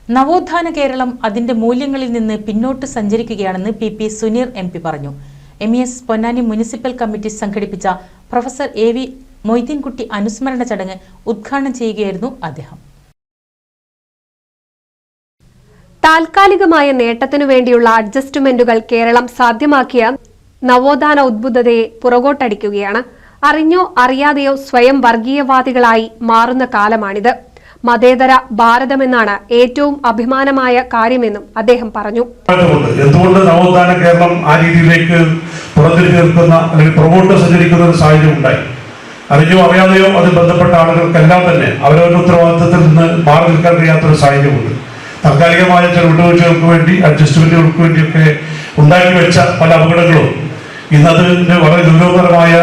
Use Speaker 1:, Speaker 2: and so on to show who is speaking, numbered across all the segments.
Speaker 1: നവോത്ഥാന കേരളം അതിന്റെ മൂല്യങ്ങളിൽ നിന്ന് പിന്നോട്ട് സഞ്ചരിക്കുകയാണെന്ന് പി സുനീർ MP പറഞ്ഞു. MES പൊന്നാനി മുനിസിപ്പൽ കമ്മിറ്റി സംഘടിപ്പിച്ച പ്രൊഫസർ AV മൊയ്തീൻകുട്ടി അനുസ്മരണ ചടങ്ങ് ഉദ്ഘാടനം ചെയ്യുകയായിരുന്നു അദ്ദേഹം.
Speaker 2: താൽക്കാലികമായ നേട്ടത്തിനു വേണ്ടിയുള്ള അഡ്ജസ്റ്റ്മെന്റുകൾ കേരളം സാധ്യമാക്കിയ നവോത്ഥാന ഉദ്ബുദ്ധതയെ പുറകോട്ടടിക്കുകയാണ്. അറിഞ്ഞോ അറിയാതെയോ സ്വയം വർഗീയവാദികളായി മാറുന്ന കാലമാണിത്. മതേതര ഭാരതമെന്നാണ് ഏറ്റവും അഭിമാനമായ കാര്യമെന്നും അദ്ദേഹം പറഞ്ഞു.
Speaker 3: എന്തുകൊണ്ട് നവോത്ഥാന കേരളം ആ രീതിയിലേക്ക് പുറത്തിരിഞ്ഞു നിൽക്കുന്ന അല്ലെങ്കിൽ പുറകോട്ട് സഞ്ചരിക്കുന്ന ഒരു സാഹചര്യം ഉണ്ടായി? അറിഞ്ഞോ അറിയാതെയോ അതിൽ ബന്ധപ്പെട്ട ആളുകൾക്കെല്ലാം തന്നെ അവരവരുടെ ഉത്തരവാദിത്തത്തിൽ നിന്ന് മാറി നിൽക്കാൻ കഴിയാത്തൊരു സാഹചര്യമുണ്ട്. താൽക്കാലികമായ ചില വിട്ടുവീഴ്ചകൾക്ക് വേണ്ടി അഡ്ജസ്റ്റ്മെന്റുകൾക്ക് വേണ്ടിയൊക്കെ ഉണ്ടാക്കി വെച്ച പല അപകടങ്ങളും ഇന്നതിന്റെ വളരെ ഗൗരവകരമായ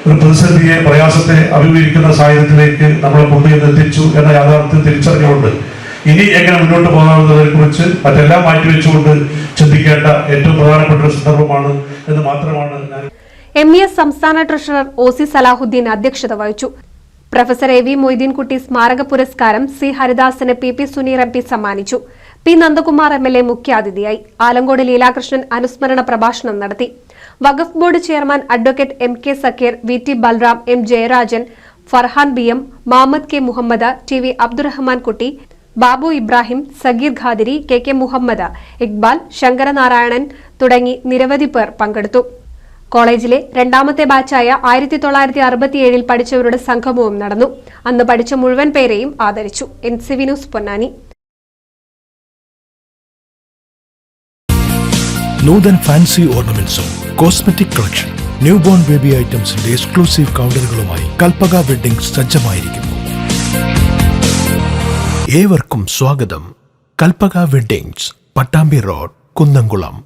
Speaker 3: ഒരു പ്രതിസന്ധിയെ പ്രയാസത്തെ അഭിമുഖീകരിക്കുന്ന സാഹചര്യത്തിലേക്ക് നമ്മളെ കൊണ്ടുവന്നെത്തിച്ചു എന്ന യാഥാർത്ഥ്യം തിരിച്ചറിഞ്ഞുകൊണ്ട് ഇനി എങ്ങനെ മുന്നോട്ട് പോകാമെന്നതിനെ കുറിച്ച് മറ്റെല്ലാം മാറ്റിവെച്ചുകൊണ്ട് ചിന്തിക്കേണ്ട ഏറ്റവും പ്രധാനപ്പെട്ട ഒരു സന്ദർഭമാണ് എന്ന് മാത്രമാണ് ഞാൻ.
Speaker 2: MES സംസ്ഥാന ട്രഷറർ OC സലാഹുദ്ദീൻ അധ്യക്ഷത വഹിച്ചു. പ്രൊഫസർ AV മൊയ്തീൻകുട്ടി സ്മാരക പുരസ്കാരം C ഹരിദാസന് പി സുനീർ MP സമ്മാനിച്ചു. P നന്ദകുമാർ MLA മുഖ്യാതിഥിയായി. ആലങ്കോട് ലീലാകൃഷ്ണൻ അനുസ്മരണ പ്രഭാഷണം നടത്തി. വഖഫ് board chairman advocate MK Zakir, VT Balram, M Jayarajan, Farhan BM, Muhammad K Muhammad, TV Abdurahman Kutty, Babu Ibrahim, Sageer Qadiri, KK Muhammad, Iqbal, Sankaranarayanan തുടങ്ങി നിരവധി പേർ പങ്കെടുത്തു. കോളേജിലെ രണ്ടാമത്തെ ബാച്ചായ 1967 പഠിച്ചവരുടെ സംഗമവും നടന്നു. അന്ന് പഠിച്ച മുഴുവൻ പേരെയും ആദരിച്ചു. NCV news Ponnani.
Speaker 4: Noothan fancy ഓർണമെന്റ്സും cosmetic collection, new born baby ഐറ്റംസിന്റെ എക്സ്ക്ലൂസീവ് കൗണ്ടറുകളുമായി കൽപ്പക വെഡ്ഡിംഗ് സജ്ജമായിരിക്കുന്നു. ഏവർക്കും സ്വാഗതം. Kalpaka weddings, Pattambi road, Kunnamkulam.